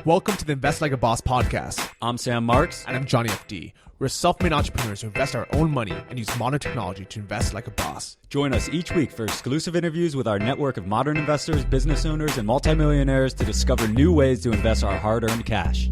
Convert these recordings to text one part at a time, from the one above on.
Welcome to the Invest Like a Boss podcast. I'm Sam Marks. And I'm Johnny FD. We're self-made entrepreneurs who invest our own money and use modern technology to invest like a boss. Join us each week for exclusive interviews with our network of modern investors, business owners, and multimillionaires to discover new ways to invest our hard-earned cash.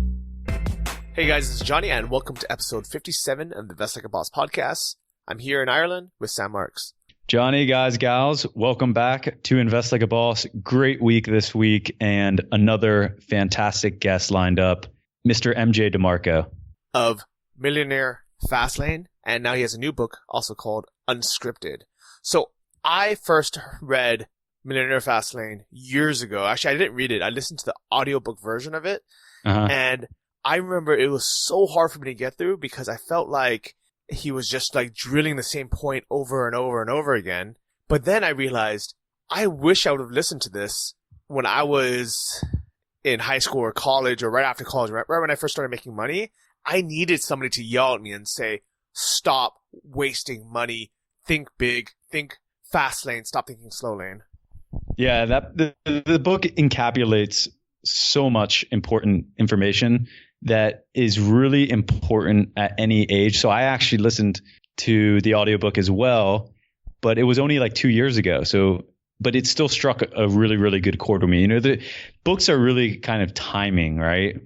Hey guys, this is Johnny and welcome to episode 57 of the Invest Like a Boss podcast. I'm here in Ireland with Sam Marks. Johnny, guys, gals, welcome back to Invest Like a Boss. Great week this week and another fantastic guest lined up, Mr. MJ DeMarco. Of Millionaire Fastlane, and now he has a new book also called Unscripted. So I first read Millionaire Fastlane years ago. Actually, I didn't read it. I listened to the audiobook version of it. And I remember it was so hard for me to get through because I felt like he was just like drilling the same point over and over and over again. But then I realized I wish I would have listened to this when I was in high school or college or right after college, right when I first started making money. I needed somebody to yell at me and say, stop wasting money, think big, think fast lane, stop thinking slow lane. Yeah, the book encapsulates so much important information that is really important at any age. So I actually listened to the audiobook as well, but it was only like 2 years ago. But it still struck a really, really good chord with me. You know, the books are really kind of timing, right?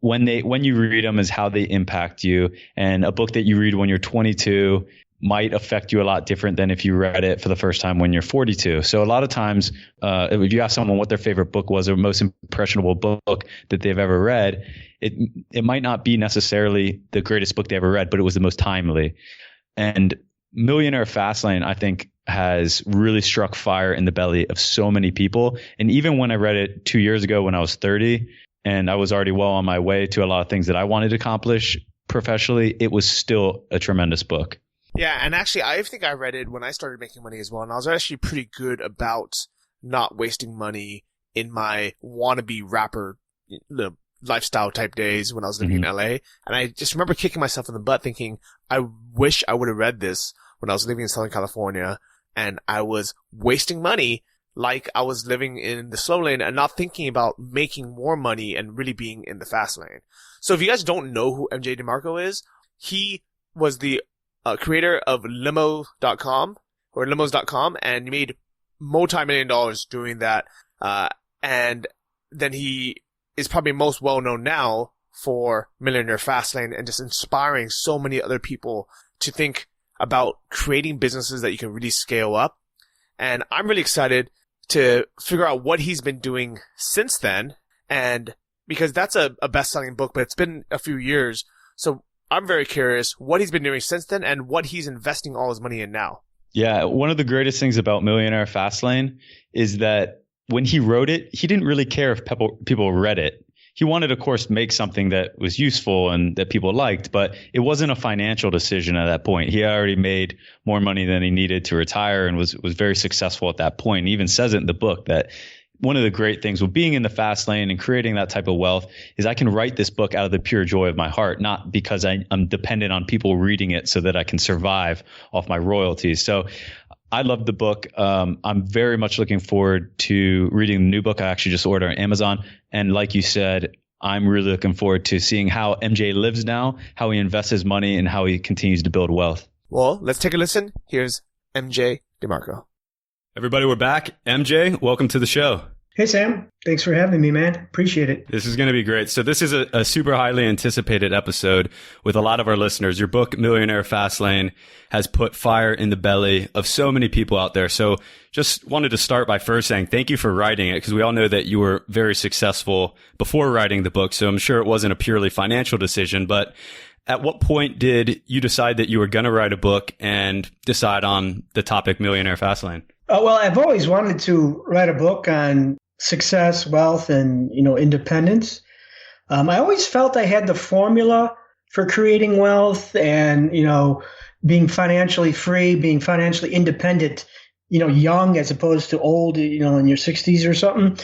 When you read them is how they impact you. And a book that you read when you're 22 might affect you a lot different than if you read it for the first time when you're 42. So a lot of times, if you ask someone what their favorite book was or most impressionable book that they've ever read, it might not be necessarily the greatest book they ever read, but it was the most timely. And Millionaire Fastlane, I think, has really struck fire in the belly of so many people. And even when I read it 2 years ago when I was 30 and I was already well on my way to a lot of things that I wanted to accomplish professionally, it was still a tremendous book. Yeah, and actually, I think I read it when I started making money as well, and I was actually pretty good about not wasting money in my wannabe rapper lifestyle type days when I was living in LA. And I just remember kicking myself in the butt thinking, I wish I would have read this when I was living in Southern California, and I was wasting money like I was living in the slow lane and not thinking about making more money and really being in the fast lane. So if you guys don't know who MJ DeMarco is, he was the creator of limos.com, and he made multi-million dollars doing that. And then he is probably most well known now for Millionaire Fastlane and just inspiring so many other people to think about creating businesses that you can really scale up. And I'm really excited to figure out what he's been doing since then. And because that's a best-selling book, but it's been a few years. So I'm very curious what he's been doing since then and what he's investing all his money in now. Yeah, one of the greatest things about Millionaire Fastlane is that when he wrote it, he didn't really care if people read it. He wanted, of course, make something that was useful and that people liked, but it wasn't a financial decision at that point. He had already made more money than he needed to retire and was very successful at that point. He even says it in the book that one of the great things with being in the fast lane and creating that type of wealth is I can write this book out of the pure joy of my heart, not because I'm dependent on people reading it so that I can survive off my royalties. So I love the book. I'm very much looking forward to reading the new book. I actually just ordered on Amazon. And like you said, I'm really looking forward to seeing how MJ lives now, how he invests his money, and how he continues to build wealth. Well, let's take a listen. Here's MJ DeMarco. Everybody, we're back. MJ, welcome to the show. Hey, Sam. Thanks for having me, man. Appreciate it. This is going to be great. So this is a super highly anticipated episode with a lot of our listeners. Your book, Millionaire Fastlane, has put fire in the belly of so many people out there. So just wanted to start by first saying thank you for writing it, because we all know that you were very successful before writing the book. So I'm sure it wasn't a purely financial decision. But at what point did you decide that you were going to write a book and decide on the topic Millionaire Fastlane? Well, I've always wanted to write a book on success, wealth, and, independence. I always felt I had the formula for creating wealth and, being financially free, being financially independent, young as opposed to old, in your 60s or something.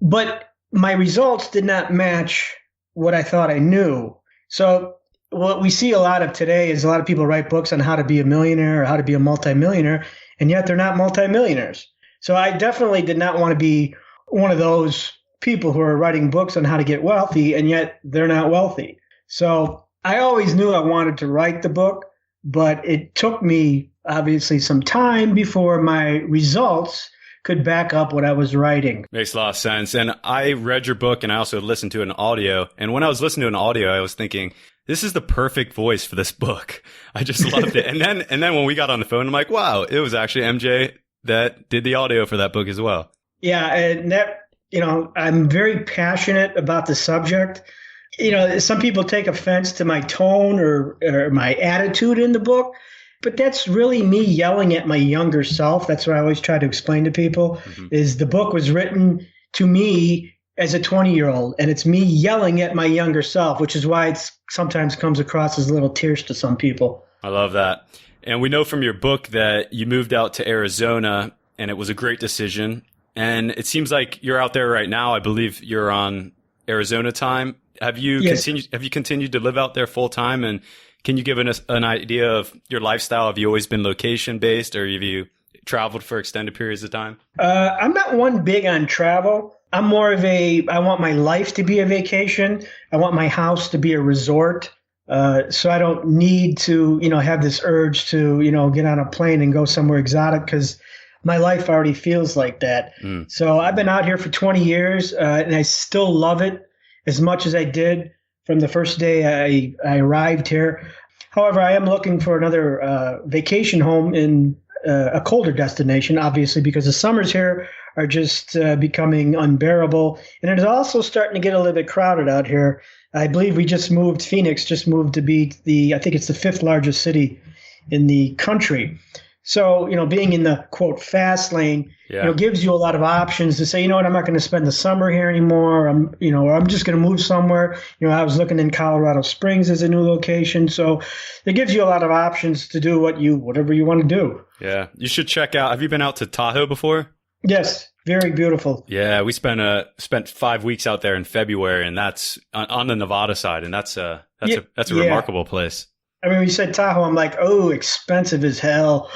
But my results did not match what I thought I knew. So what we see a lot of today is a lot of people write books on how to be a millionaire or how to be a multimillionaire, and yet they're not multimillionaires. So I definitely did not want to be one of those people who are writing books on how to get wealthy, and yet they're not wealthy. So I always knew I wanted to write the book, but it took me obviously some time before my results could back up what I was writing. Makes a lot of sense. And I read your book and I also listened to an audio. And when I was listening to an audio, I was thinking, this is the perfect voice for this book. I just loved it. And then when we got on the phone, I'm like, wow, it was actually MJ that did the audio for that book as well. Yeah. And that, I'm very passionate about the subject. Some people take offense to my tone or my attitude in the book, but that's really me yelling at my younger self. That's what I always try to explain to people, is the book was written to me as a 20-year-old, and it's me yelling at my younger self, which is why it sometimes comes across as little tears to some people. I love that. And we know from your book that you moved out to Arizona, and it was a great decision. And it seems like you're out there right now. I believe you're on Arizona time. Have you continued to live out there full time? And can you give us an idea of your lifestyle? Have you always been location based, or have you traveled for extended periods of time? I'm not one big on travel. I'm more of I want my life to be a vacation. I want my house to be a resort. So I don't need to, have this urge to, get on a plane and go somewhere exotic, because my life already feels like that. So I've been out here for 20 years, and I still love it as much as I did from the first day I arrived here. However, I am looking for another vacation home in a colder destination, obviously, because the summers here are just becoming unbearable. And it is also starting to get a little bit crowded out here. I believe Phoenix just moved to be I think it's the 5th largest city in the country. So, being in the, quote, fast lane, gives you a lot of options to say, I'm not going to spend the summer here anymore. I'm just going to move somewhere. I was looking in Colorado Springs as a new location. So it gives you a lot of options to do whatever you want to do. Yeah. You should check out. Have you been out to Tahoe before? Yes. Very beautiful. Yeah. We spent 5 weeks out there in February, and that's on the Nevada side. And that's a remarkable place. I mean, when you said Tahoe, I'm like, oh, expensive as hell.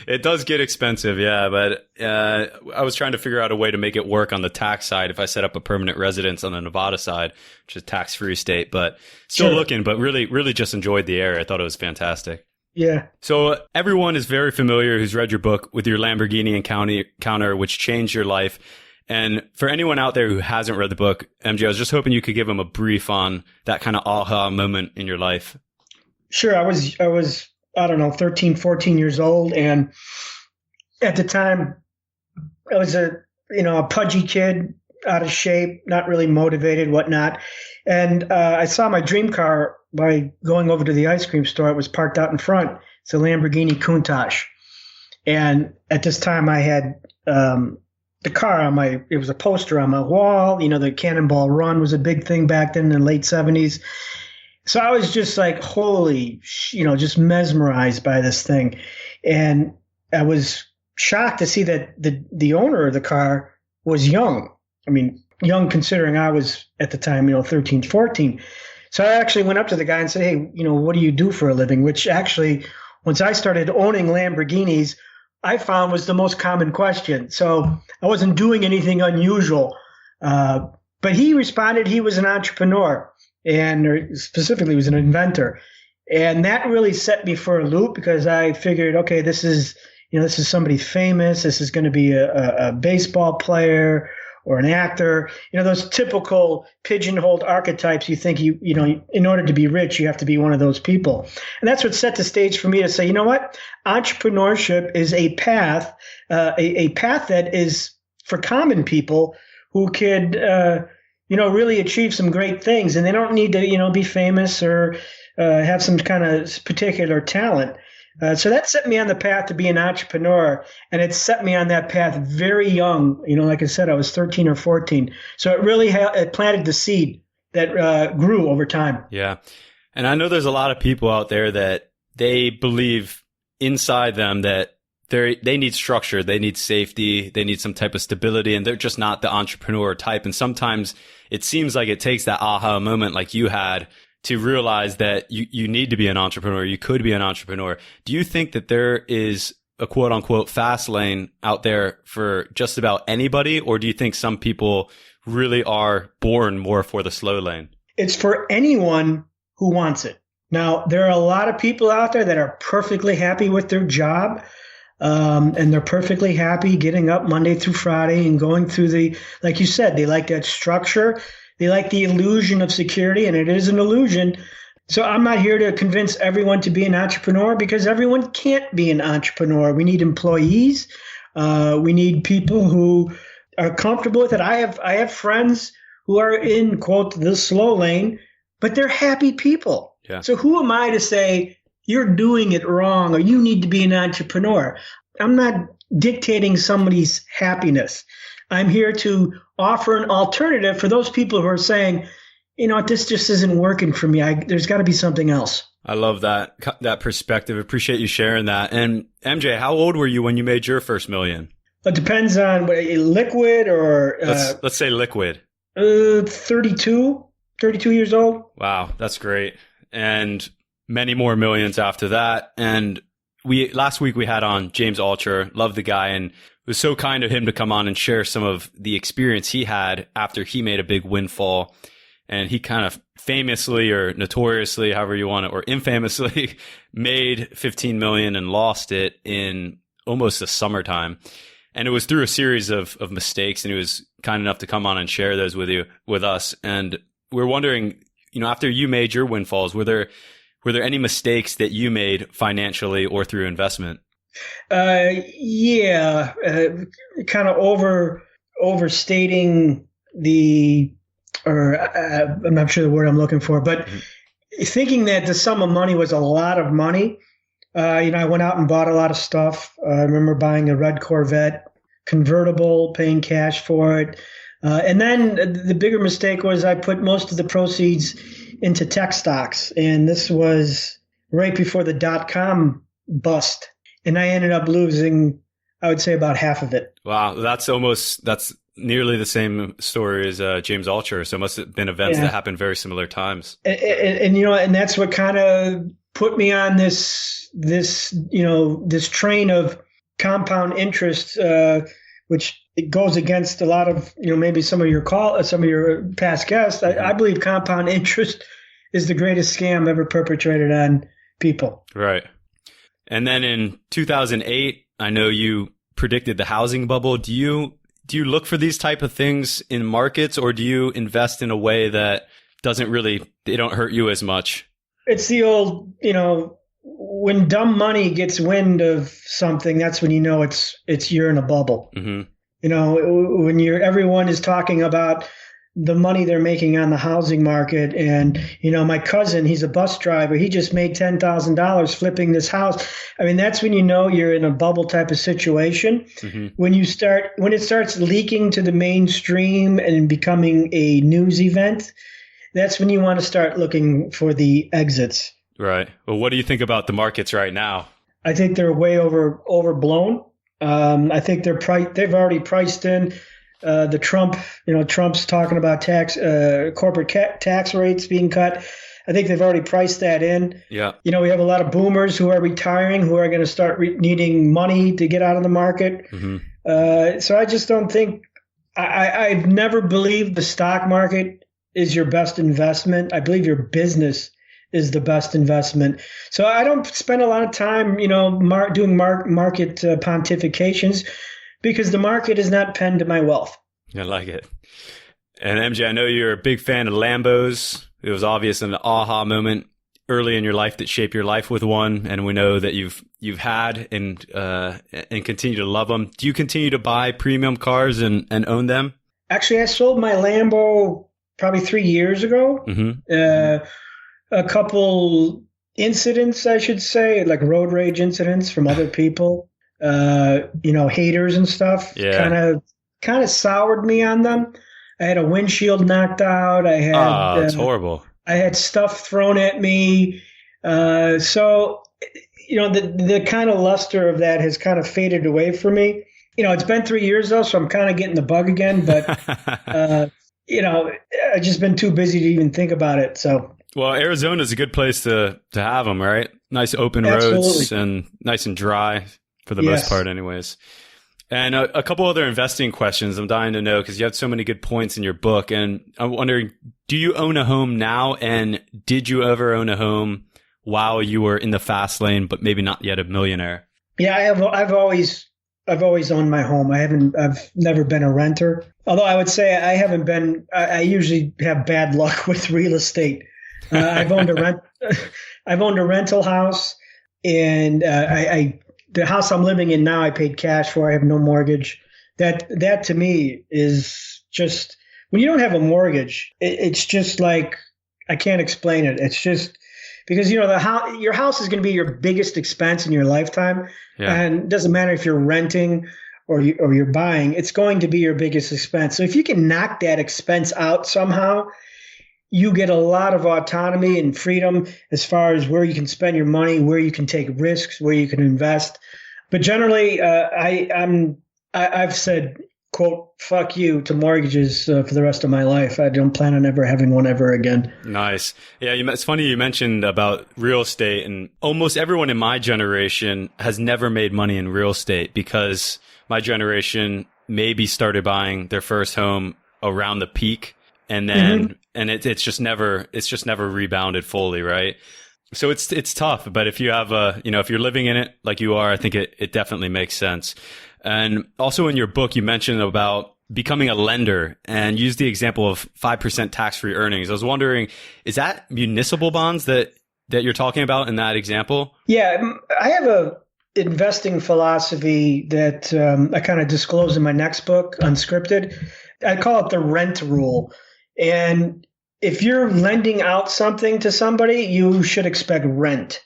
It does get expensive, yeah. But I was trying to figure out a way to make it work on the tax side if I set up a permanent residence on the Nevada side, which is a tax-free state. But still looking, but really, really just enjoyed the area. I thought it was fantastic. Yeah. So everyone is very familiar who's read your book with your Lamborghini encounter, which changed your life. And for anyone out there who hasn't read the book, MJ, I was just hoping you could give them a brief on that kind of aha moment in your life. Sure. I was, I don't know, 13, 14 years old. And at the time, I was a pudgy kid, out of shape, not really motivated, whatnot. And I saw my dream car by going over to the ice cream store. It was parked out in front. It's a Lamborghini Countach. And at this time, I had the car it was a poster on my wall. The Cannonball Run was a big thing back then in the late 70s. So I was just like, just mesmerized by this thing. And I was shocked to see that the owner of the car was young. I mean, young considering I was at the time, 13, 14. So I actually went up to the guy and said, hey, what do you do for a living? Which actually, once I started owning Lamborghinis, I found was the most common question. So I wasn't doing anything unusual. But he responded he was an entrepreneur. And specifically was an inventor. And that really set me for a loop, because I figured, okay, this is somebody famous. This is going to be a baseball player or an actor. Those typical pigeonholed archetypes. You think in order to be rich, you have to be one of those people. And that's what set the stage for me to say, what? Entrepreneurship is a path that is for common people who could, really achieve some great things, and they don't need to, be famous or have some kind of particular talent. So that set me on the path to be an entrepreneur, and it set me on that path very young. Like I said, I was 13 or 14. So it really it planted the seed that grew over time. Yeah. And I know there's a lot of people out there that they believe inside them that they need structure, they need safety, they need some type of stability, and they're just not the entrepreneur type. And sometimes it seems like it takes that aha moment like you had to realize that you need to be an entrepreneur, you could be an entrepreneur. Do you think that there is a quote unquote fast lane out there for just about anybody? Or do you think some people really are born more for the slow lane? It's for anyone who wants it. Now, there are a lot of people out there that are perfectly happy with their job. And they're perfectly happy getting up Monday through Friday and going through like you said, they like that structure. They like the illusion of security, and it is an illusion. So I'm not here to convince everyone to be an entrepreneur, because everyone can't be an entrepreneur. We need employees. We need people who are comfortable with it. I have friends who are in, quote, the slow lane, but they're happy people. Yeah. So who am I to say you're doing it wrong or you need to be an entrepreneur? I'm not dictating somebody's happiness. I'm here to offer an alternative for those people who are saying, you know what, this just isn't working for me. There's got to be something else. I love that perspective. Appreciate you sharing that. And MJ, how old were you when you made your first million? It depends on liquid or... let's say liquid. 32 years old. Wow, that's great. And many more millions after that. And last week we had on James Altucher. Love the guy, and it was so kind of him to come on and share some of the experience he had after he made a big windfall. And he kind of famously or notoriously, however you want it, or infamously made 15 million and lost it in almost the summertime. And it was through a series of mistakes, and he was kind enough to come on and share those with us. And we're wondering, after you made your windfalls, were there any mistakes that you made financially or through investment? Kind of overstating I'm not sure the word I'm looking for, but thinking that the sum of money was a lot of money. I went out and bought a lot of stuff. I remember buying a red Corvette convertible, paying cash for it. And then the bigger mistake was I put most of the proceeds into tech stocks. And this was right before the dot-com bust. And I ended up losing, I would say, about half of it. Wow. That's nearly the same story as James Altucher. So it must have been events that happened very similar times. And that's what kind of put me on this train of compound interest, which it goes against a lot of, maybe some of your past guests. I believe compound interest is the greatest scam ever perpetrated on people. Right. And then in 2008, I know you predicted the housing bubble. Do you look for these type of things in markets, or do you invest in a way that they don't hurt you as much? It's the old, when dumb money gets wind of something, that's when you're in a bubble. Mm-hmm. When everyone is talking about the money they're making on the housing market. And, my cousin, he's a bus driver. He just made $10,000 flipping this house. I mean, that's when you're in a bubble type of situation. Mm-hmm. When it starts leaking to the mainstream and becoming a news event, that's when you want to start looking for the exits. Right. Well, what do you think about the markets right now? I think they're way overblown. I think they've already priced in the Trump's talking about corporate tax rates being cut. I think they've already priced that in. Yeah. We have a lot of boomers who are retiring, who are going to start needing money to get out of the market. Mm-hmm. So I just don't think I've never believed the stock market is your best investment. I believe your business is the best investment. So I don't spend a lot of time, doing market pontifications, because the market is not pinned to my wealth. I like it. And MJ, I know you're a big fan of Lambos. It was obvious an aha moment early in your life that shaped your life with one, and we know that you've had and continue to love them. Do you continue to buy premium cars and own them? Actually, I sold my Lambo probably 3 years ago. Mm-hmm. A couple incidents, I should say, like road rage incidents from other people. Haters and stuff, kind of soured me on them. I had a windshield knocked out. I had that's horrible. I had stuff thrown at me. So the kind of luster of that has kind of faded away from me. It's been 3 years though, so I'm kind of getting the bug again. But I've just been too busy to even think about it. So. Well, Arizona is a good place to have them, right? Nice open Absolutely. Roads and nice and dry. for the most part anyways. And a couple other investing questions I'm dying to know, because you have so many good points in your book. And I'm wondering, do you own a home now? And did you ever own a home while you were in the fast lane, but maybe not yet a millionaire? Yeah, I've always owned my home. I've never been a renter. Although I would say I usually have bad luck with real estate. I've owned a rental house, and the house I'm living in now, I paid cash for. I have no mortgage. That to me is just, when you don't have a mortgage, it's just like, I can't explain it. It's just because, your house is going to be your biggest expense in your lifetime. Yeah. And it doesn't matter if you're renting or you're buying, it's going to be your biggest expense. So if you can knock that expense out somehow, you get a lot of autonomy and freedom as far as where you can spend your money, where you can take risks, where you can invest. But generally, I've said, quote, "fuck you" to mortgages for the rest of my life. I don't plan on ever having one ever again. Nice. Yeah, it's funny you mentioned about real estate, and almost everyone in my generation has never made money in real estate, because my generation maybe started buying their first home around the peak, and then and it's just never rebounded fully, right? So it's tough, but if you have if you're living in it like you are, I think it definitely makes sense. And also in your book, you mentioned about becoming a lender and use the example of 5% tax-free earnings. I was wondering, is that municipal bonds that you're talking about in that example? Yeah, I have a investing philosophy that I kind of disclose in my next book, Unscripted. I call it the rent rule. And if you're lending out something to somebody, you should expect rent.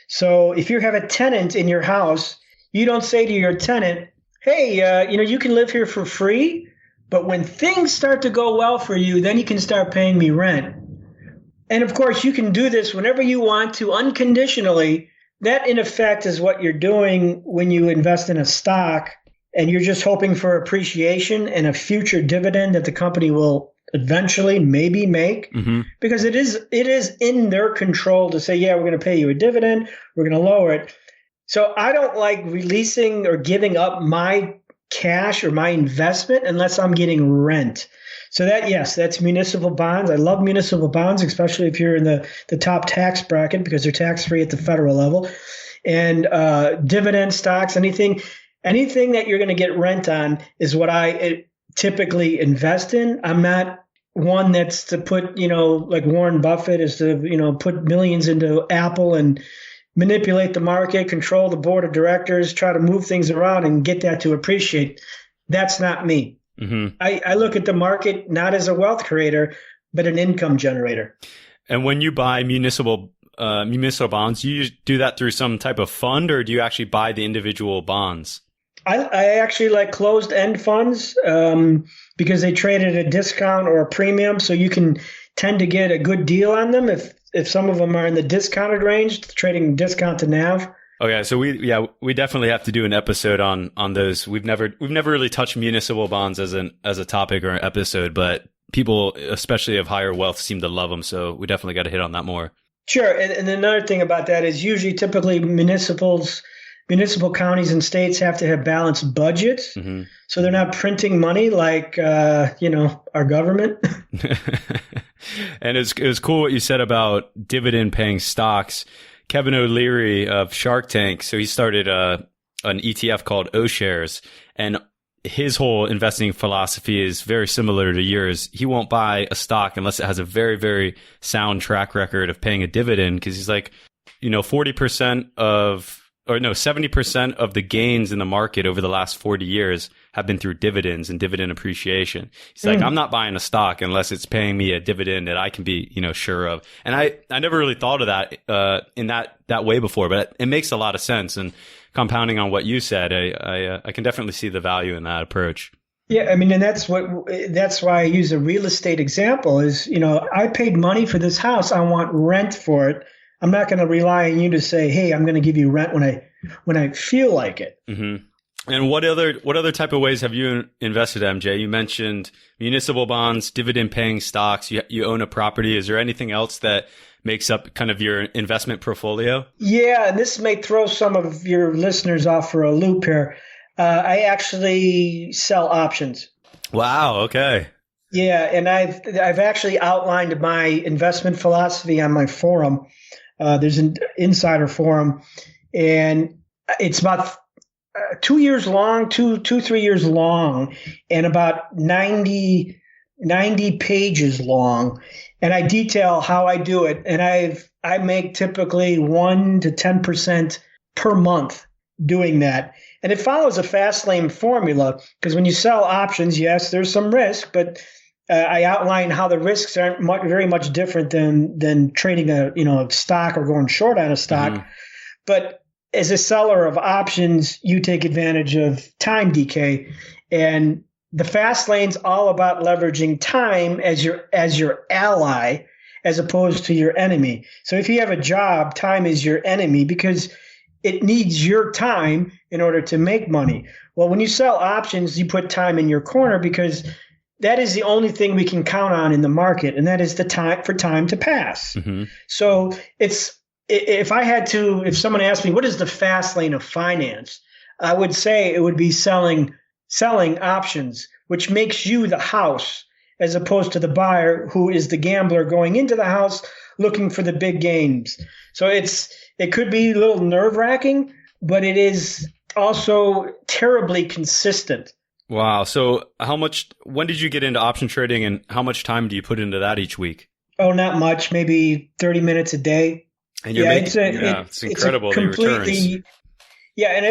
So if you have a tenant in your house, you don't say to your tenant, "Hey, you can live here for free, but when things start to go well for you, then you can start paying me rent." And of course, you can do this whenever you want to, unconditionally. That, in effect, is what you're doing when you invest in a stock, and you're just hoping for appreciation and a future dividend that the company will eventually maybe make, because it is in their control to say, "Yeah, we're going to pay you a dividend, we're going to lower it." So I don't like releasing or giving up my cash or my investment unless I'm getting rent. So that's municipal bonds. I love municipal bonds, especially if you're in the top tax bracket, because they're tax-free at the federal level. And dividend stocks, anything that you're going to get rent on is what I typically invest in. I'm not one that's to put, like Warren Buffett is to, put millions into Apple and manipulate the market, control the board of directors, try to move things around and get that to appreciate. That's not me. I look at the market not as a wealth creator, but an income generator. And when you buy municipal bonds, you do that through some type of fund, or do you actually buy the individual bonds? I actually like closed-end funds because they trade at a discount or a premium, so you can tend to get a good deal on them if some of them are in the discounted range, trading discount to NAV. Okay, so we definitely have to do an episode on those. We've never really touched municipal bonds as a topic or an episode, but people, especially of higher wealth, seem to love them. So we definitely got to hit on that more. Sure, and another thing about that is typically municipal counties and states have to have balanced budgets, so they're not printing money like our government. And it was cool what you said about dividend paying stocks. Kevin O'Leary of Shark Tank, so he started an ETF called O Shares, and his whole investing philosophy is very similar to yours. He won't buy a stock unless it has a very, very sound track record of paying a dividend, because he's like, 70% of the gains in the market over the last 40 years have been through dividends and dividend appreciation. He's like, I'm not buying a stock unless it's paying me a dividend that I can be, sure of. And I never really thought of that in that way before, but it makes a lot of sense. And compounding on what you said, I can definitely see the value in that approach. Yeah, I mean, and that's why I use a real estate example is, I paid money for this house. I want rent for it. I'm not going to rely on you to say, "Hey, I'm going to give you rent when I feel like it." And what other type of ways have you invested, MJ? You mentioned municipal bonds, dividend paying stocks. You own a property. Is there anything else that makes up kind of your investment portfolio? Yeah, and this may throw some of your listeners off for a loop here. I actually sell options. Wow. Okay. Yeah, and I've actually outlined my investment philosophy on my forum. There's an insider forum, and it's about 2 years long, 3 years long, and about 90 pages long. And I detail how I do it. And I make typically 1 to 10% per month doing that. And it follows a Fastlane formula, because when you sell options, yes, there's some risk, but I outline how the risks aren't very much different than trading a stock or going short on a stock. Mm-hmm. But as a seller of options, you take advantage of time decay, and the fast lane's all about leveraging time as your ally, as opposed to your enemy. So if you have a job, time is your enemy because it needs your time in order to make money. Well, when you sell options, you put time in your corner because that is the only thing we can count on in the market, and that is the time for time to pass. Mm-hmm. So if someone asked me, what is the fast lane of finance? I would say it would be selling options, which makes you the house as opposed to the buyer who is the gambler going into the house looking for the big gains. So it could be a little nerve-wracking, but it is also terribly consistent. Wow. So when did you get into option trading, and how much time do you put into that each week? Oh, not much, maybe 30 minutes a day. And you're it's incredible, the returns. Yeah, and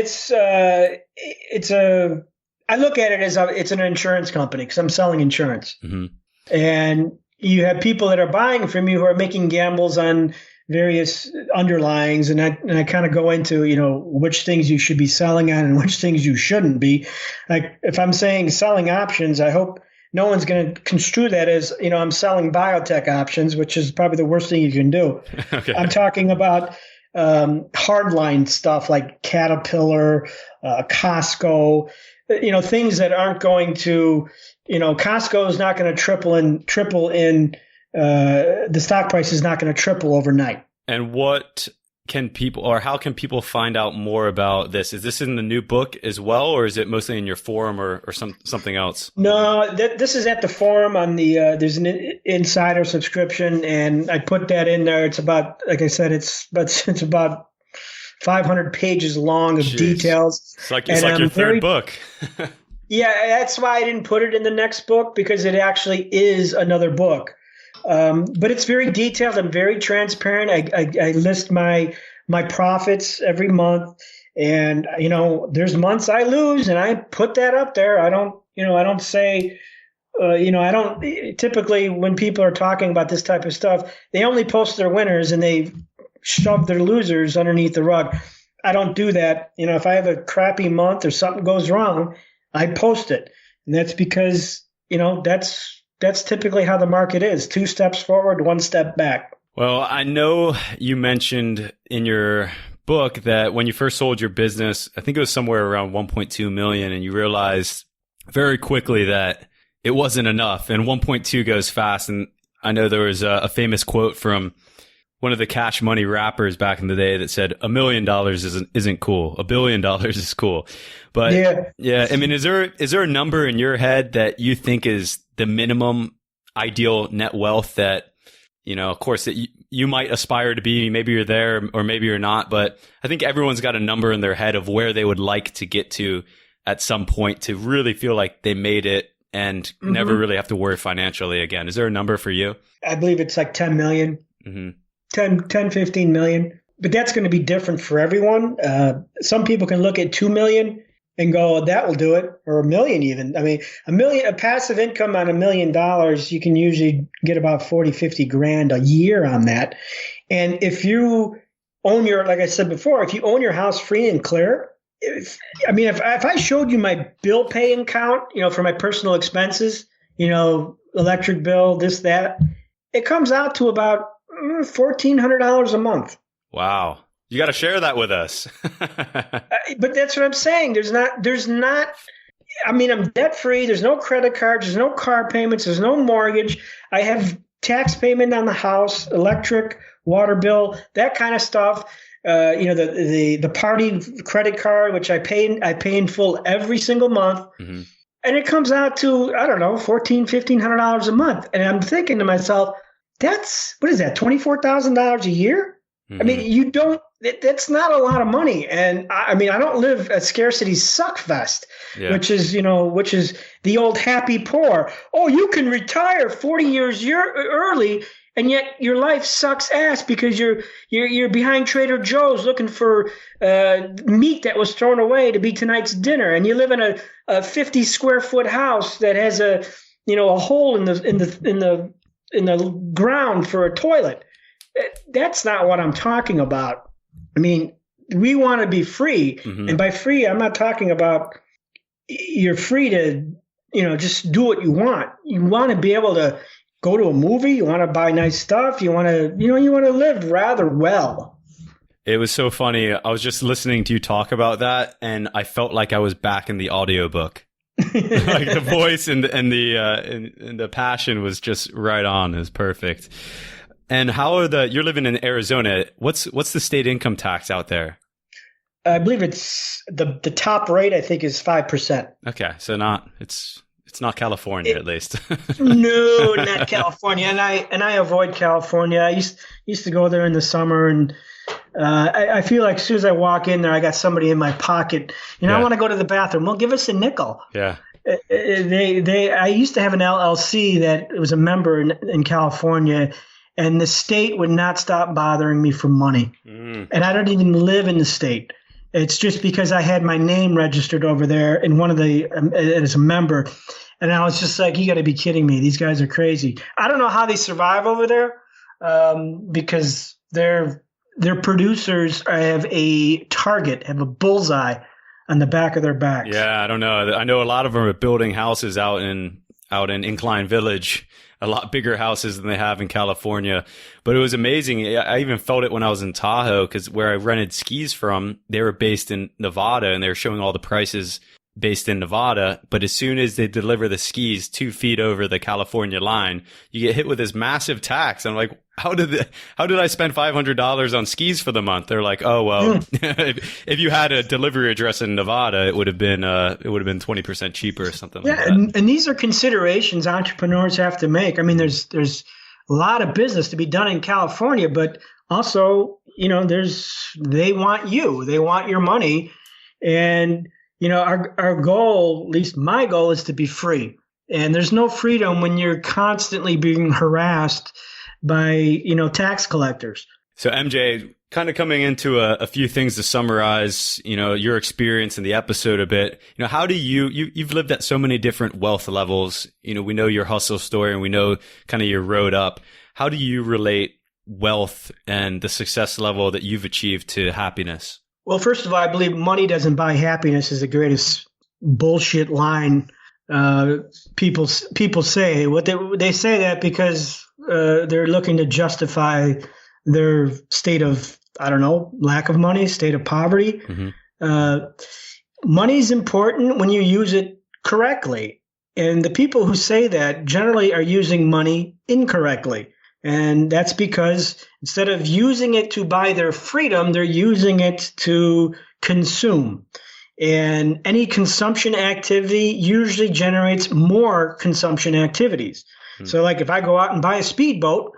I look at it as it's an insurance company because I'm selling insurance. Mm-hmm. And you have people that are buying from you who are making gambles on various underlyings, and I kind of go into, which things you should be selling on and which things you shouldn't be. Like if I'm saying selling options, I hope no one's going to construe that as, I'm selling biotech options, which is probably the worst thing you can do. Okay. I'm talking about hardline stuff like Caterpillar, Costco, things that aren't going to, Costco is not going to triple in the stock price is not going to triple overnight. And how can people find out more about this? Is this in the new book as well, or is it mostly in your forum or something else? No, this is at the forum on the, there's an insider subscription, and I put that in there. It's about, like I said, it's about 500 pages long of details. It's like your third book. Yeah, that's why I didn't put it in the next book, because it actually is another book. But it's very detailed and very transparent. I list my profits every month, and there's months I lose, and I put that up there. I don't say, I don't typically, when people are talking about this type of stuff, they only post their winners and they shove their losers underneath the rug. I don't do that. If I have a crappy month or something goes wrong, I post it, and that's because that's typically how the market is. 2 steps forward, 1 step back. Well, I know you mentioned in your book that when you first sold your business, I think it was somewhere around 1.2 million, and you realized very quickly that it wasn't enough, and 1.2 goes fast. And I know there was a famous quote from one of the Cash Money rappers back in the day that said, $1 million isn't cool. $1 billion is cool. But yeah, I mean, is there a number in your head that you think is the minimum ideal net wealth that, of course, that you might aspire to be? Maybe you're there or maybe you're not, but I think everyone's got a number in their head of where they would like to get to at some point to really feel like they made it and never really have to worry financially again. Is there a number for you? I believe it's like 10 million, 10, 15 million, but that's going to be different for everyone. Some people can look at 2 million and go, that will do it, or $1 million even. I mean, a passive income on $1 million, you can usually get about 40, 50 grand a year on that. And if you own like I said before, if you own your house free and clear, if I showed you my bill paying count, for my personal expenses, electric bill, this, that, it comes out to about $1,400 a month. Wow. You got to share that with us. But that's what I'm saying. There's not, I mean, I'm debt free. There's no credit cards. There's no car payments. There's no mortgage. I have tax payment on the house, electric, water bill, that kind of stuff. The party credit card, which I pay in full every single month. Mm-hmm. And it comes out to, I don't know, $1,500 a month. And I'm thinking to myself, what is that, $24,000 a year? Mm-hmm. I mean, that's not a lot of money. And I don't live at scarcity suckfest, which is the old happy poor. Oh, you can retire 40 years early, and yet your life sucks ass because you're behind Trader Joe's looking for meat that was thrown away to be tonight's dinner, and you live in a 50 square foot house that has a hole in the ground for a toilet. That's not what I'm talking about. I mean, we want to be free. Mm-hmm. And by free, I'm not talking about you're free to, just do what you want. You want to be able to go to a movie. You want to buy nice stuff. You want to, you want to live rather well. It was so funny. I was just listening to you talk about that, and I felt like I was back in the audiobook. Like the voice and the passion was just right on. It was perfect. And you're living in Arizona. What's the state income tax out there? I believe it's the top rate, I think, is 5%. Okay. So it's not California, at least. No, not California. And I avoid California. I used to go there in the summer, and I feel like as soon as I walk in there, I got somebody in my pocket. I want to go to the bathroom. Well, give us a nickel. Yeah. I used to have an LLC that was a member in California, and the state would not stop bothering me for money. Mm. And I don't even live in the state. It's just because I had my name registered over there in one of as a member. And I was just like, you got to be kidding me. These guys are crazy. I don't know how they survive over there because their producers have a target, have a bullseye on the back of their backs. Yeah, I don't know. I know a lot of them are building houses out in Incline Village, a lot bigger houses than they have in California. But it was amazing. I even felt it when I was in Tahoe, because where I rented skis from, they were based in Nevada, and they were showing all the prices based in Nevada. But as soon as they deliver the skis 2 feet over the California line, you get hit with this massive tax. I'm like, how did I spend $500 on skis for the month? They're like, oh, well, if you had a delivery address in Nevada, it would have been 20% cheaper or something like that. And these are considerations entrepreneurs have to make. I mean, there's a lot of business to be done in California, but also, they want your money. And, our goal, at least my goal, is to be free. And there's no freedom when you're constantly being harassed by, tax collectors. So MJ, kind of coming into a few things to summarize, your experience in the episode a bit, how do you've lived at so many different wealth levels. We know your hustle story and we know kind of your road up. How do you relate wealth and the success level that you've achieved to happiness? Well, first of all, I believe money doesn't buy happiness is the greatest bullshit line people say. They say that because they're looking to justify their state of, I don't know, lack of money, state of poverty. Mm-hmm. Money is important when you use it correctly. And the people who say that generally are using money incorrectly. And that's because instead of using it to buy their freedom, they're using it to consume. And any consumption activity usually generates more consumption activities. Mm-hmm. So like if I go out and buy a speedboat,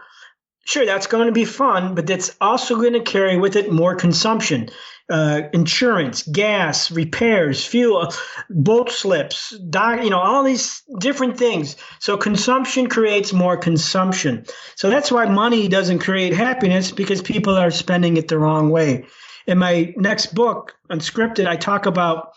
sure, that's going to be fun, but that's also going to carry with it more consumption. Insurance, gas, repairs, fuel, boat slips, all these different things. So consumption creates more consumption. So that's why money doesn't create happiness, because people are spending it the wrong way. In my next book, Unscripted, I talk about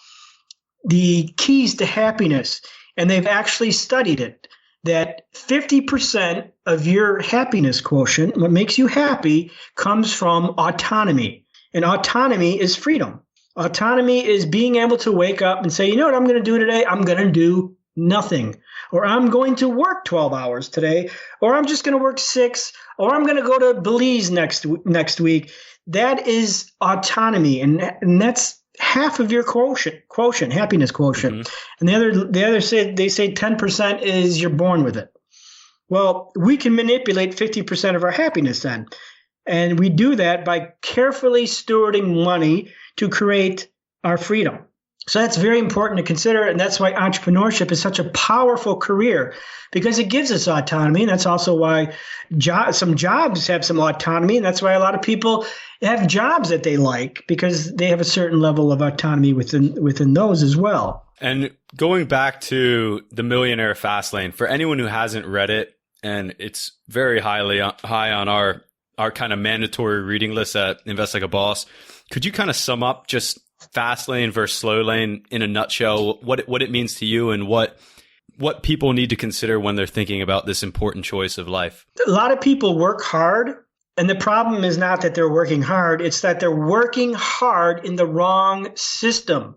the keys to happiness, and they've actually studied it, that 50% of your happiness quotient, what makes you happy, comes from autonomy. And autonomy is freedom. Autonomy is being able to wake up and say, you know what I'm going to do today? I'm going to do nothing. Or I'm going to work 12 hours today, or I'm just going to work 6, or I'm going to go to Belize next week. That is autonomy, and that's half of your quotient, happiness quotient. Mm-hmm. And the other they say 10% is you're born with it. Well, we can manipulate 50% of our happiness then. And we do that by carefully stewarding money to create our freedom. So that's very important to consider. And that's why entrepreneurship is such a powerful career, because it gives us autonomy. And that's also why some jobs have some autonomy. And that's why a lot of people have jobs that they like, because they have a certain level of autonomy within those as well. And going back to the Millionaire Fastlane, for anyone who hasn't read it, and it's very high on our kind of mandatory reading list at Invest Like a Boss, could you kind of sum up just Fastlane versus Slowlane in a nutshell, what it means to you and what people need to consider when they're thinking about this important choice of life? A lot of people work hard, and the problem is not that they're working hard, it's that they're working hard in the wrong system.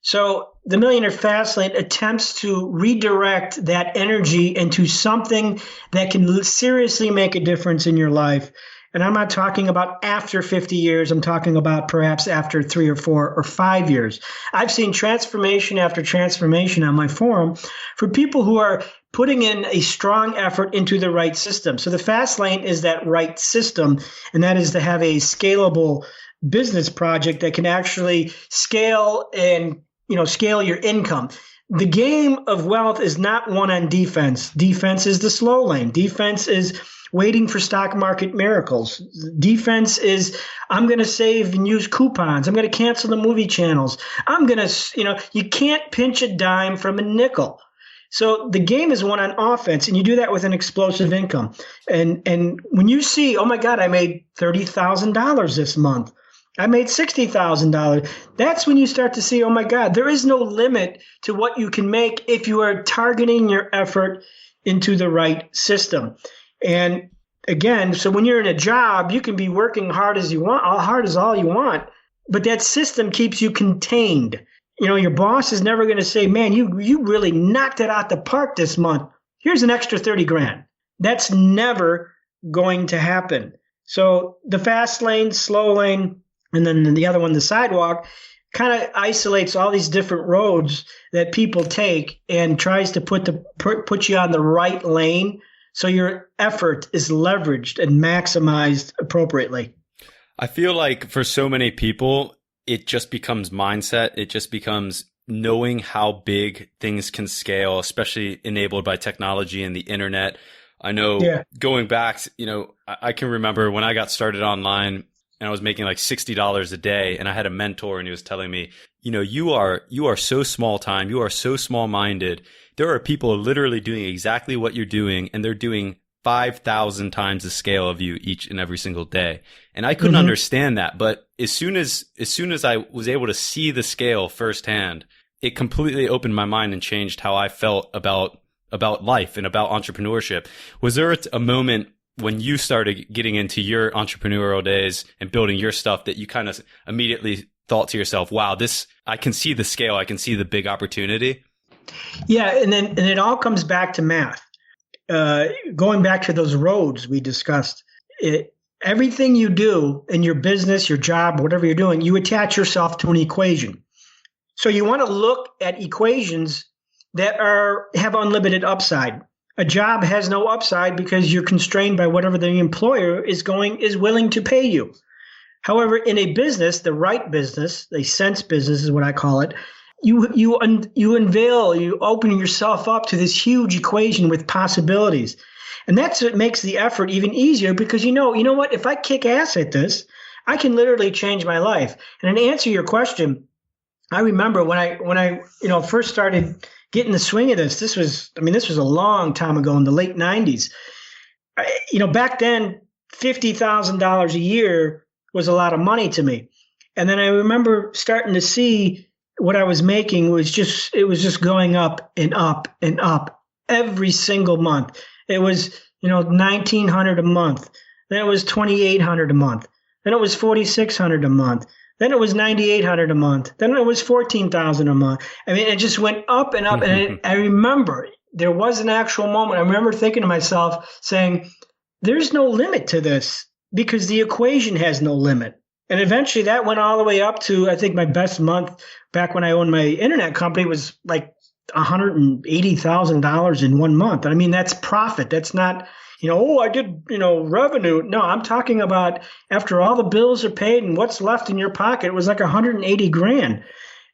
So the Millionaire Fastlane attempts to redirect that energy into something that can seriously make a difference in your life. And I'm not talking about after 50 years. I'm talking about perhaps after 3 or 4 or 5 years. I've seen transformation after transformation on my forum for people who are putting in a strong effort into the right system. So the Fastlane is that right system, and that is to have a scalable business project that can actually scale and scale your income. The game of wealth is not won on defense. Defense is the slow lane. Defense is waiting for stock market miracles. Defense is, I'm going to save and use coupons. I'm going to cancel the movie channels. I'm going to, you can't pinch a dime from a nickel. So the game is won on offense, and you do that with an explosive income. And when you see, oh my God, I made $30,000 this month, I made $60,000. That's when you start to see, oh my God, there is no limit to what you can make if you are targeting your effort into the right system. And again, so when you're in a job, you can be working hard as you want, hard as all you want, but that system keeps you contained. Your boss is never going to say, man, you really knocked it out the park this month. Here's an extra 30 grand. That's never going to happen. So the fast lane, slow lane, and then the other one, the sidewalk, kind of isolates all these different roads that people take and tries to put you on the right lane so your effort is leveraged and maximized appropriately. I feel like for so many people, it just becomes mindset. It just becomes knowing how big things can scale, especially enabled by technology and the internet. I know going back, I can remember when I got started online, and I was making like $60 a day, and I had a mentor, and he was telling me, you are so small time, you are so small minded. There are people literally doing exactly what you're doing, and they're doing 5,000 times the scale of you each and every single day. And I couldn't understand that, but as soon as I was able to see the scale firsthand, it completely opened my mind and changed how I felt about life and about entrepreneurship. Was there a moment when you started getting into your entrepreneurial days and building your stuff that you kind of immediately thought to yourself, wow, I can see the scale, I can see the big opportunity? Yeah. And it all comes back to math. Going back to those roads we discussed, everything you do in your business, your job, whatever you're doing, you attach yourself to an equation. So you want to look at equations that have unlimited upside. A job has no upside because you're constrained by whatever the employer is willing to pay you. However, in a business, the right business, a sense business is what I call it, you open yourself up to this huge equation with possibilities. And that's what makes the effort even easier, because you know what, if I kick ass at this, I can literally change my life. And to answer your question, I remember when I first started getting the swing of this was a long time ago in the late 90s. Back then, $50,000 a year was a lot of money to me. And then I remember starting to see what I was making was just going up and up and up every single month. It was, $1,900 a month. Then it was $2,800 a month. Then it was $4,600 a month. Then it was $9,800 a month. Then it was $14,000 a month. I mean, it just went up and up. And I remember there was an actual moment. I remember thinking to myself, saying, "There's no limit to this because the equation has no limit." And eventually, that went all the way up to, I think, my best month back when I owned my internet company was like $180,000 in 1 month. I mean, that's profit. That's not, I did, revenue. No, I'm talking about after all the bills are paid and what's left in your pocket, it was like 180 grand.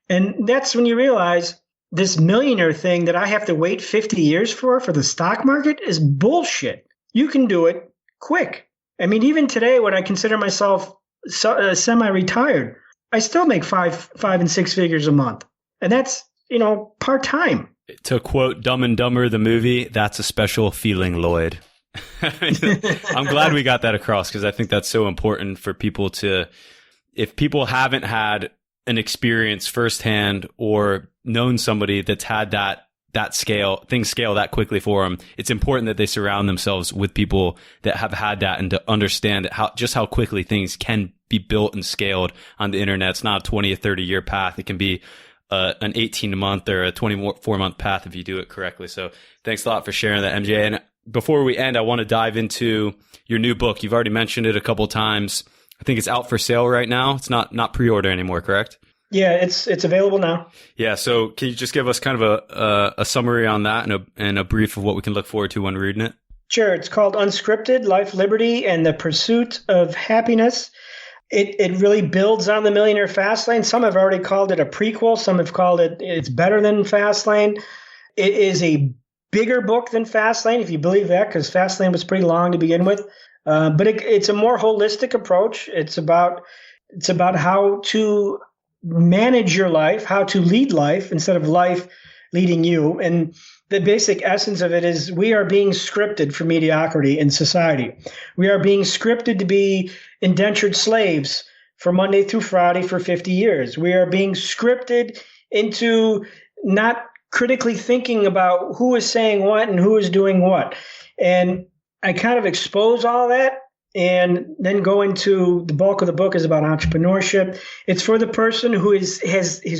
And that's when you realize this millionaire thing that I have to wait 50 years for the stock market is bullshit. You can do it quick. I mean, even today, when I consider myself semi-retired, I still make five and six figures a month. And that's, part-time. To quote Dumb and Dumber, the movie, that's a special feeling, Lloyd. I'm glad we got that across because I think that's so important for people if people haven't had an experience firsthand or known somebody that's had that things scale that quickly for them, it's important that they surround themselves with people that have had that and to understand how quickly things can be built and scaled on the internet. It's not a 20 or 30 year path. It can be an 18-month or a 24-month path if you do it correctly. So thanks a lot for sharing that, MJ. And before we end, I want to dive into your new book. You've already mentioned it a couple of times. I think it's out for sale right now. It's not pre-order anymore, correct? Yeah, it's available now. Yeah. So can you just give us kind of a summary on that and a brief of what we can look forward to when reading it? Sure. It's called Unscripted: Life, Liberty, and the Pursuit of Happiness. It really builds on the Millionaire Fastlane. Some have already called it a prequel. Some have called it's better than Fastlane. It is a bigger book than Fastlane, if you believe that, because Fastlane was pretty long to begin with. But it's a more holistic approach. It's about how to manage your life, how to lead life instead of life leading you. And the basic essence of it is we are being scripted for mediocrity in society. We are being scripted to be indentured slaves for Monday through Friday for 50 years. We are being scripted into not critically thinking about who is saying what and who is doing what. And I kind of expose all that and then go into the bulk of the book is about entrepreneurship. It's for the person who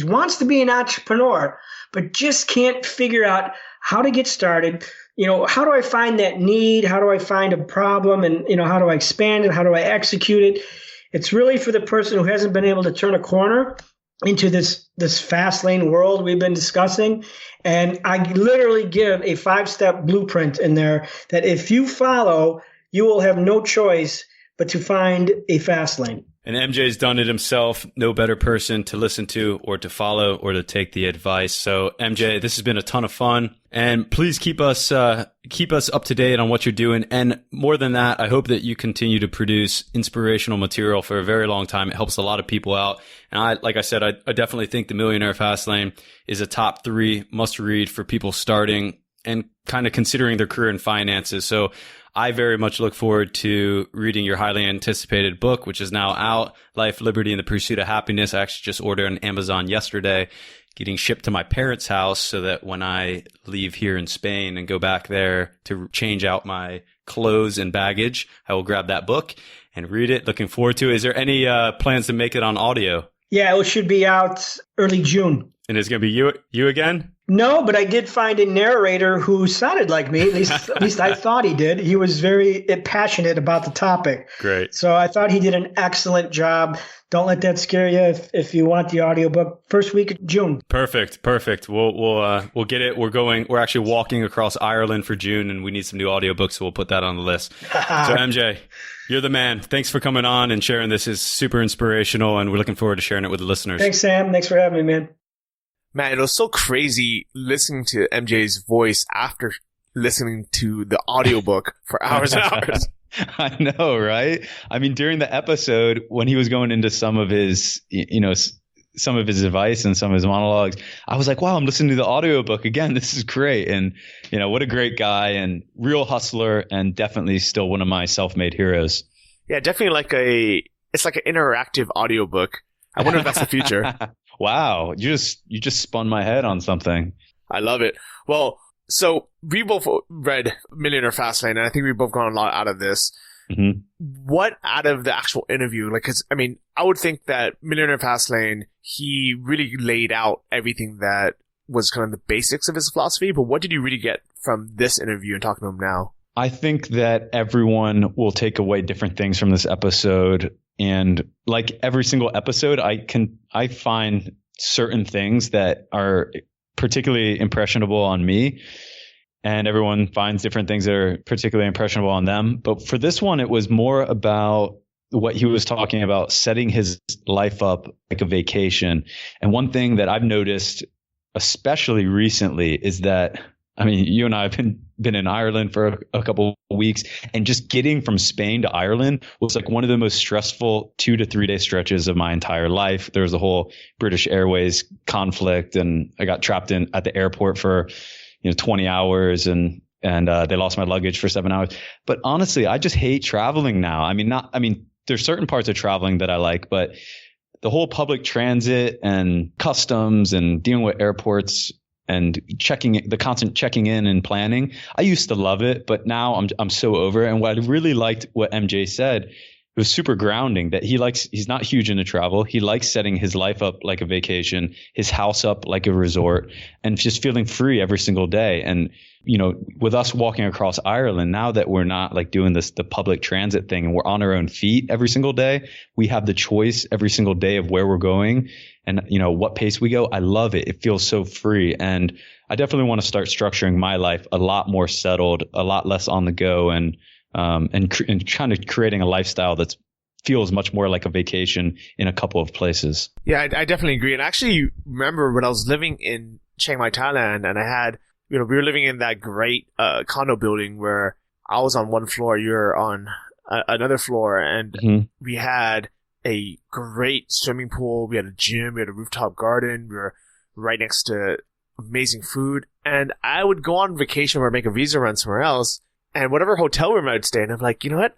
wants to be an entrepreneur, but just can't figure out how to get started. How do I find that need? How do I find a problem? And, how do I expand it? How do I execute it? It's really for the person who hasn't been able to turn a corner into this fast lane world we've been discussing. And I literally give a 5-step blueprint in there that if you follow, you will have no choice but to find a fast lane. And MJ's done it himself. No better person to listen to or to follow or to take the advice. So MJ, this has been a ton of fun. And please keep us up to date on what you're doing. And more than that, I hope that you continue to produce inspirational material for a very long time. It helps a lot of people out. And like I said, I definitely think the Millionaire Fastlane is a top 3 must read for people starting and kind of considering their career and finances. So I very much look forward to reading your highly anticipated book, which is now out, Life, Liberty, and the Pursuit of Happiness. I actually just ordered on Amazon yesterday, getting shipped to my parents' house so that when I leave here in Spain and go back there to change out my clothes and baggage, I will grab that book and read it. Looking forward to it. Is there any plans to make it on audio? Yeah, it should be out early June. And it's going to be you again? No, but I did find a narrator who sounded like me. At least I thought he did. He was very passionate about the topic. Great. So I thought he did an excellent job. Don't let that scare you if you want the audiobook. First week of June. Perfect. We'll get it. We're actually walking across Ireland for June and we need some new audiobooks, so we'll put that on the list. So MJ, you're the man. Thanks for coming on and sharing. This is super inspirational and we're looking forward to sharing it with the listeners. Thanks, Sam. Thanks for having me, man. Man, it was so crazy listening to MJ's voice after listening to the audiobook for hours and hours. I know, right? I mean, during the episode, when he was going into some of his, some of his advice and some of his monologues, I was like, wow, I'm listening to the audiobook again. This is great. And, what a great guy and real hustler and definitely still one of my self-made heroes. Yeah, definitely it's like an interactive audiobook. I wonder if that's the future. Wow, you just spun my head on something. I love it. Well, so we both read Millionaire Fastlane, and I think we both got a lot out of this. Mm-hmm. What out of the actual interview, like, cause I mean, I would think that Millionaire Fastlane, he really laid out everything that was kind of the basics of his philosophy, but what did you really get from this interview and talking to him now? I think that everyone will take away different things from this episode. And like every single episode, I find certain things that are particularly impressionable on me, and everyone finds different things that are particularly impressionable on them. But for this one, it was more about what he was talking about, setting his life up like a vacation. And one thing that I've noticed, especially recently, is that, I mean, you and I have been in Ireland for a couple of weeks, and just getting from Spain to Ireland was like one of the most stressful 2 to 3 day stretches of my entire life. There was a whole British Airways conflict, and I got trapped at the airport for 20 hours, and they lost my luggage for 7 hours. But honestly, I just hate traveling now. I mean, there's certain parts of traveling that I like, but the whole public transit and customs and dealing with airports and the constant checking in and planning, I used to love it, but now I'm so over it. And what I really liked what MJ said, it was super grounding, that he's not huge into travel. He likes setting his life up like a vacation, his house up like a resort, and just feeling free every single day. And, with us walking across Ireland, now that we're not like doing the public transit thing and we're on our own feet every single day, we have the choice every single day of where we're going and, what pace we go. I love it. It feels so free. And I definitely want to start structuring my life a lot more settled, a lot less on the go, and kind of creating a lifestyle that feels much more like a vacation in a couple of places. Yeah, I definitely agree. And actually, remember when I was living in Chiang Mai, Thailand, and I had, we were living in that great condo building where I was on one floor, you're on another floor, and we had a great swimming pool, we had a gym, we had a rooftop garden, we were right next to amazing food. And I would go on vacation or make a visa run somewhere else, and whatever hotel room I would stay in, I'm like, you know what?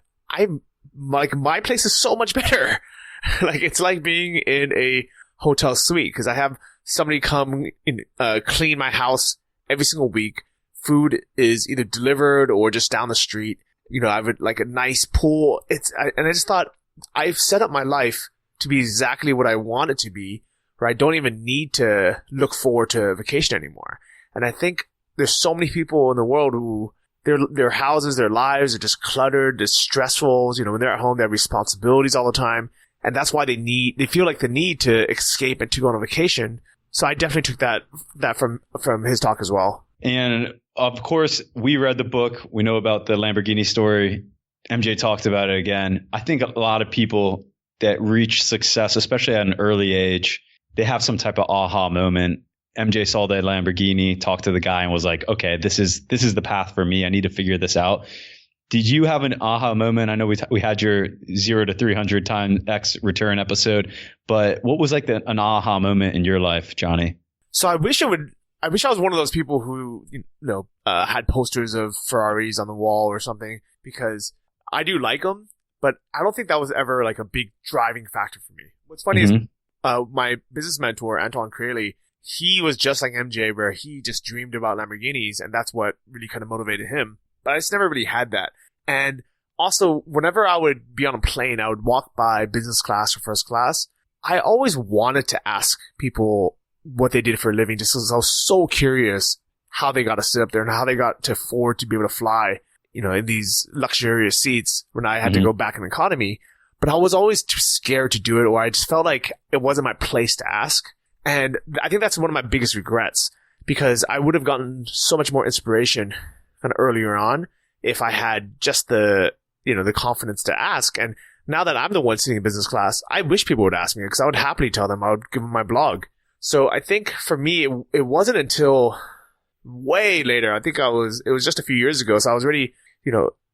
My place is so much better. Like, it's like being in a hotel suite, because I have somebody come in, clean my house every single week. Food is either delivered or just down the street. I have like a nice pool. And I just thought, I've set up my life to be exactly what I want it to be, where I don't even need to look forward to vacation anymore. And I think there's so many people in the world who their houses, their lives are just cluttered, they're stressful. When they're at home, they have responsibilities all the time. And that's why they feel like the need to escape and to go on a vacation. So I definitely took that from his talk as well. And of course, we read the book. We know about the Lamborghini story. MJ talked about it again. I think a lot of people that reach success, especially at an early age, they have some type of aha moment. MJ saw the Lamborghini, talked to the guy, and was like, okay, this is the path for me. I need to figure this out. Did you have an aha moment? I know we had your 0 to 300 times X return episode, but what was like an aha moment in your life, Johnny? So I wish I was one of those people who, had posters of Ferraris on the wall or something, because I do like them, but I don't think that was ever like a big driving factor for me. What's funny is my business mentor, Anton Craley, he was just like MJ, where he just dreamed about Lamborghinis, and that's what really kind of motivated him. But I just never really had that. And also, whenever I would be on a plane, I would walk by business class or first class. I always wanted to ask people what they did for a living, just because I was so curious how they got to sit up there and how they got to afford to be able to fly, in these luxurious seats when I had to go back in economy. But I was always too scared to do it, or I just felt like it wasn't my place to ask. And I think that's one of my biggest regrets, because I would have gotten so much more inspiration kind of earlier on if I had just the confidence to ask. And now that I'm the one sitting in business class, I wish people would ask me, because I would happily tell them. I would give them my blog. So I think for me, it wasn't until way later. I think it was just a few years ago. So I was already,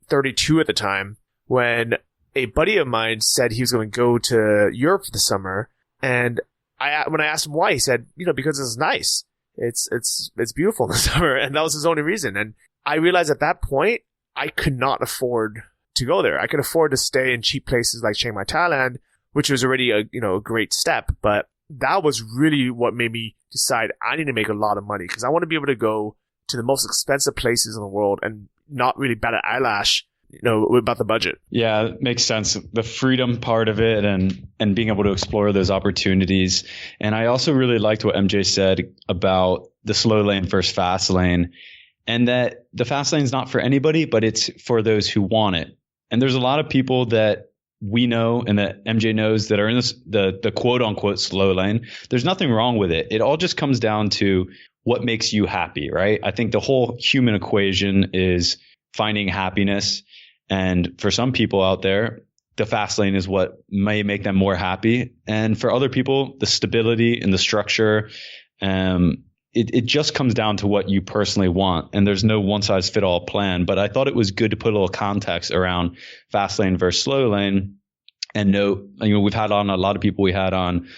32 at the time, when a buddy of mine said he was going to go to Europe for the summer. And when I asked him why, he said, because it's nice. It's beautiful in the summer. And that was his only reason. And I realized at that point, I could not afford to go there. I could afford to stay in cheap places like Chiang Mai, Thailand, which was already a great step. But that was really what made me decide I need to make a lot of money, because I want to be able to go to the most expensive places in the world and not really bat an eyelash about the budget. Yeah, it makes sense. The freedom part of it and being able to explore those opportunities. And I also really liked what MJ said about the slow lane versus fast lane, and that the fast lane is not for anybody, but it's for those who want it. And there's a lot of people that we know and that MJ knows that are in the quote unquote slow lane. There's nothing wrong with it. It all just comes down to what makes you happy, right? I think the whole human equation is finding happiness. And for some people out there, the fast lane is what may make them more happy. And for other people, the stability and the structure, it just comes down to what you personally want. And there's no one size fit all plan. But I thought it was good to put a little context around fast lane versus slow lane. And note, we've had on a lot of people. We had on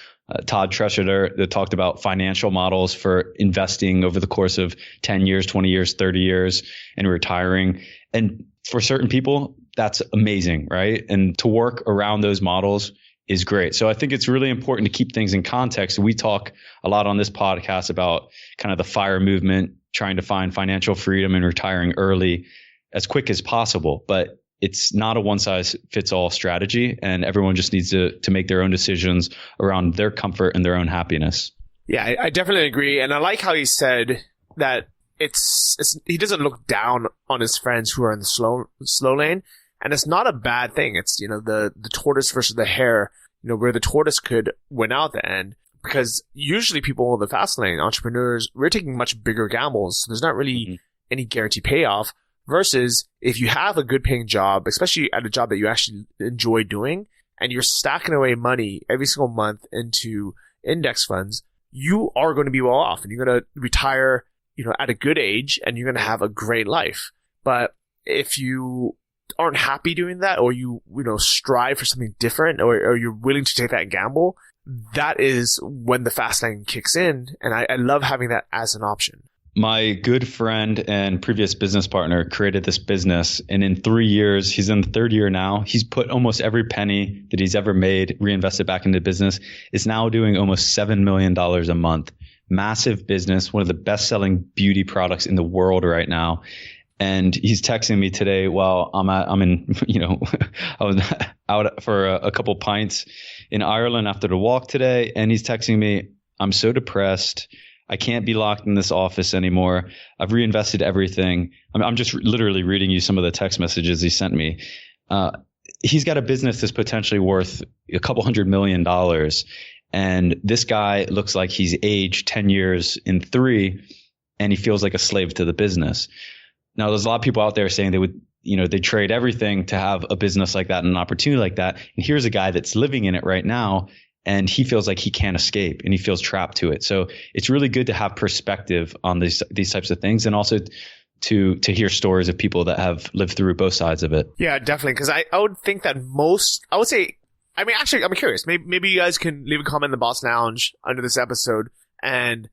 Todd Treasurer that talked about financial models for investing over the course of 10 years, 20 years, 30 years, and retiring. And for certain people, that's amazing, right? And to work around those models is great. So I think it's really important to keep things in context. We talk a lot on this podcast about kind of the FIRE movement, trying to find financial freedom and retiring early as quick as possible. But it's not a one size fits all strategy, and everyone just needs to make their own decisions around their comfort and their own happiness. Yeah, I definitely agree. And I like how he said that he doesn't look down on his friends who are in the slow lane. And it's not a bad thing. It's, the tortoise versus the hare, where the tortoise could win out the end. Because usually people in the fast lane, entrepreneurs, we're taking much bigger gambles. So there's not really any guaranteed payoff. Versus if you have a good paying job, especially at a job that you actually enjoy doing, and you're stacking away money every single month into index funds, you are going to be well off and you're going to retire, at a good age, and you're going to have a great life. But if you aren't happy doing that, or you strive for something different, or you're willing to take that gamble, that is when the fast lane kicks in. And I love having that as an option. My good friend and previous business partner created this business, and in 3 years, he's in the third year now. He's put almost every penny that he's ever made, reinvested back into business. Is now doing almost $7 million a month. Massive business, one of the best-selling beauty products in the world right now. And he's texting me today while I'm in, I was out for a couple pints in Ireland after the walk today, and he's texting me, "I'm so depressed. I can't be locked in this office anymore. I've reinvested everything." I'm just literally reading you some of the text messages he sent me. He's got a business that's potentially worth a couple $100 million. And this guy looks like he's aged 10 years in 3, and he feels like a slave to the business. Now, there's a lot of people out there saying they would, they trade everything to have a business like that and an opportunity like that. And here's a guy that's living in it right now, and he feels like he can't escape, and he feels trapped to it. So it's really good to have perspective on these types of things, and also to hear stories of people that have lived through both sides of it. Yeah, definitely. Because I would think that actually, I'm curious. Maybe you guys can leave a comment in the Boss Lounge under this episode and,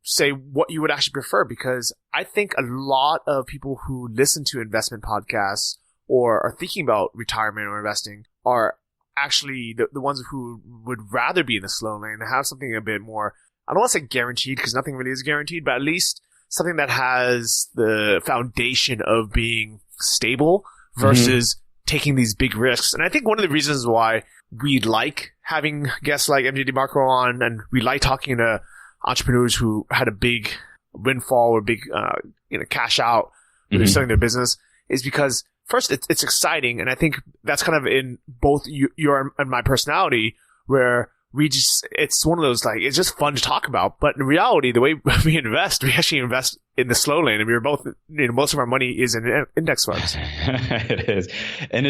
say what you would actually prefer, because I think a lot of people who listen to investment podcasts or are thinking about retirement or investing are actually the ones who would rather be in the slow lane and have something a bit more, I don't want to say guaranteed, because nothing really is guaranteed, but at least something that has the foundation of being stable versus taking these big risks. And I think one of the reasons why we like having guests like MJ DeMarco on, and we like talking to entrepreneurs who had a big windfall or big, cash out when they're selling their business, is because first, it's exciting, and I think that's kind of in both your and my personality, where it's one of those, like, it's just fun to talk about. But in reality, the way we actually invest in the slow lane, and we're both, most of our money is in index funds. It is, and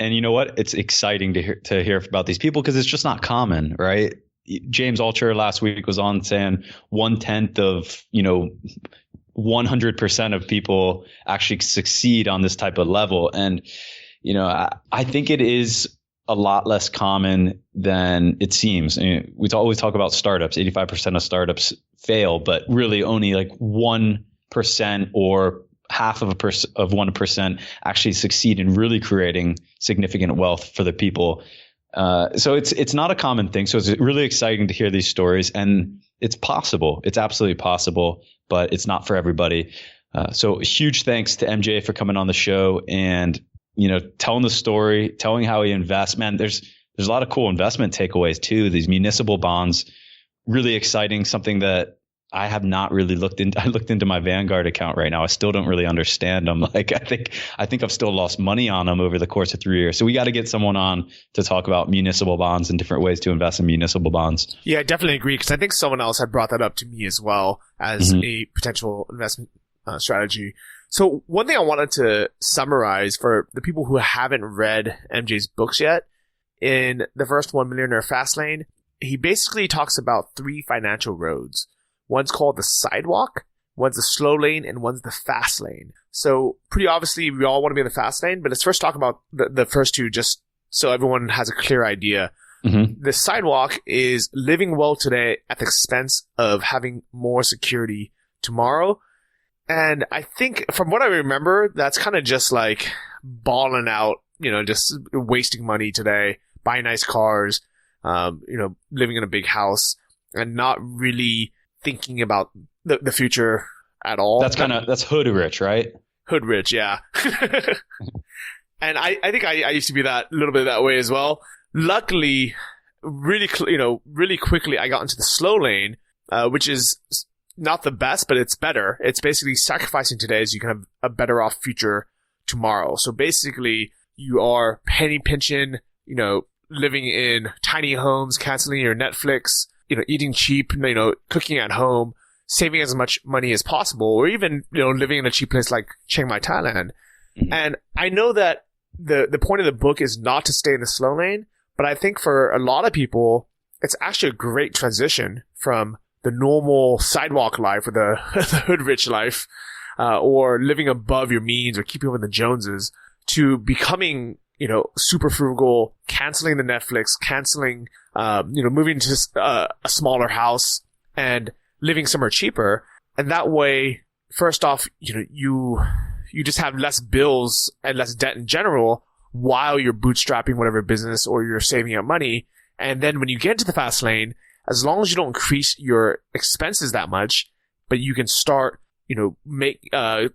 and you know what? It's exciting to hear about these people, because it's just not common, right? James Altucher last week was on saying 1/10 of 100% of people actually succeed on this type of level. And, I think it is a lot less common than it seems. We always talk about startups. 85% of startups fail, but really only like 1% or half of 1% actually succeed in really creating significant wealth for the people. So it's not a common thing. So it's really exciting to hear these stories, and it's possible. It's absolutely possible, but it's not for everybody. So huge thanks to MJ for coming on the show. And telling the story, telling how he invests. Man, there's a lot of cool investment takeaways too. These municipal bonds, really exciting, something that I have not really looked into. I looked into my Vanguard account right now. I still don't really understand them. Like, I think I've still lost money on them over the course of 3 years. So we got to get someone on to talk about municipal bonds and different ways to invest in municipal bonds. Yeah, I definitely agree, because I think someone else had brought that up to me as well as a potential investment strategy. So one thing I wanted to summarize for the people who haven't read MJ's books yet, in the first one, Millionaire Fastlane, he basically talks about 3 financial roads. One's called the sidewalk, one's the slow lane, and one's the fast lane. So pretty obviously, we all want to be in the fast lane, but let's first talk about the first two, just so everyone has a clear idea. The sidewalk is living well today at the expense of having more security tomorrow. And I think from what I remember, that's kind of just like balling out, just wasting money today, buying nice cars, living in a big house, and not really thinking about the future at all. That's hood rich, right? Hood rich, yeah. And I think I used to be a little bit that way as well. Luckily, really quickly, I got into the slow lane, which is not the best, but it's better. It's basically sacrificing today so you can have a better off future tomorrow. So basically, you are penny pinching, living in tiny homes, canceling your Netflix, eating cheap, cooking at home, saving as much money as possible, or even, living in a cheap place like Chiang Mai, Thailand. And I know that the point of the book is not to stay in the slow lane, but I think for a lot of people, it's actually a great transition from the normal sidewalk life or the hood rich life, or living above your means or keeping up with the Joneses, to becoming, super frugal, canceling the Netflix, canceling, moving to a smaller house and living somewhere cheaper. And that way, first off, you just have less bills and less debt in general while you're bootstrapping whatever business or you're saving up money. And then when you get into the fast lane, as long as you don't increase your expenses that much, but you can start,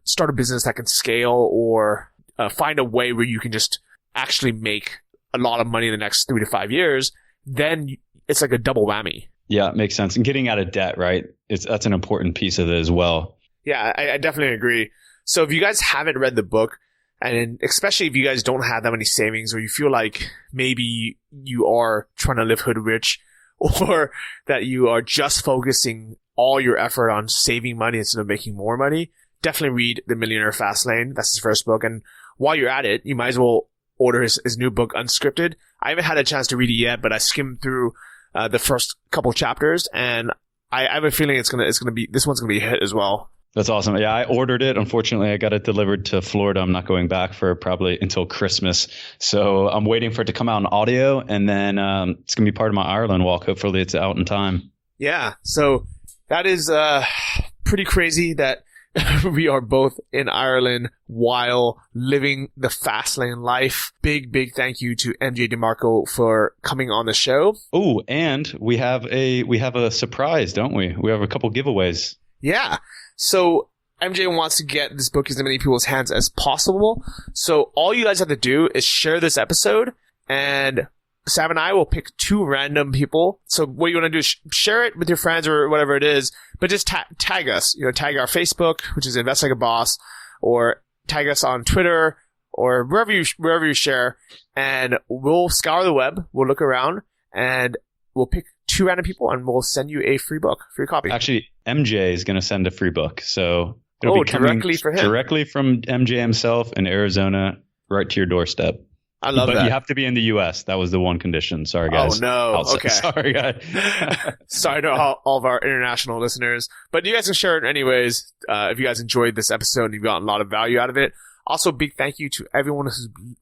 start a business that can scale, or find a way where you can just actually make a lot of money in the next 3 to 5 years, then it's like a double whammy. Yeah, it makes sense. And getting out of debt, right? That's an important piece of it as well. Yeah, I definitely agree. So if you guys haven't read the book, and especially if you guys don't have that many savings, or you feel like maybe you are trying to live hood rich, or that you are just focusing all your effort on saving money instead of making more money, definitely read The Millionaire Fastlane. That's his first book. And while you're at it, you might as well order his new book, Unscripted. I haven't had a chance to read it yet, but I skimmed through the first couple chapters, and I have a feeling this one's gonna be a hit as well. That's awesome. Yeah, I ordered it. Unfortunately, I got it delivered to Florida. I'm not going back for probably until Christmas. So I'm waiting for it to come out in audio, and then it's going to be part of my Ireland walk. Hopefully it's out in time. Yeah. So that is pretty crazy that we are both in Ireland while living the Fastlane life. Big thank you to MJ DeMarco for coming on the show. Oh, and we have a surprise, don't we? We have a couple giveaways. Yeah. So MJ wants to get this book in as many people's hands as possible. So all you guys have to do is share this episode, and Sam and I will pick 2 random people. So what you want to do is share it with your friends or whatever it is, but just tag us. Tag our Facebook, which is Invest Like a Boss, or tag us on Twitter or wherever you share, and we'll scour the web. We'll look around and we'll pick 2 random people, and we'll send you a free copy. Actually, MJ is going to send a free book. So it'll be coming directly for him. Directly from MJ himself in Arizona, right to your doorstep. I love that. But you have to be in the U.S. That was the one condition. Sorry, guys. Oh, no. Okay. Sorry, guys. Sorry to all of our international listeners. But you guys can share it anyways if you guys enjoyed this episode and you've gotten a lot of value out of it. Also, big thank you to everyone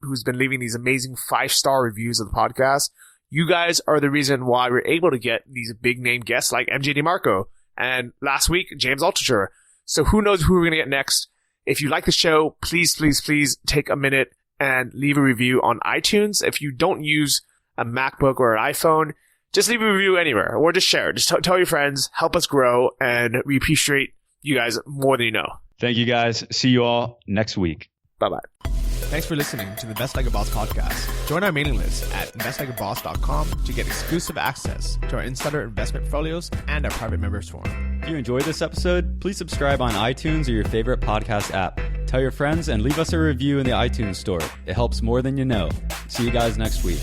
who's been leaving these amazing 5-star reviews of the podcast. You guys are the reason why we're able to get these big name guests like MJ DeMarco, and last week, James Altucher. So who knows who we're going to get next. If you like the show, please take a minute and leave a review on iTunes. If you don't use a MacBook or an iPhone, just leave a review anywhere, or just share it. Just tell your friends, help us grow, and we appreciate you guys more than you know. Thank you guys. See you all next week. Bye-bye. Thanks for listening to the Invest Like a Boss podcast. Join our mailing list at investlikeaboss.com to get exclusive access to our insider investment folios and our private members forum. If you enjoyed this episode, please subscribe on iTunes or your favorite podcast app. Tell your friends and leave us a review in the iTunes store. It helps more than you know. See you guys next week.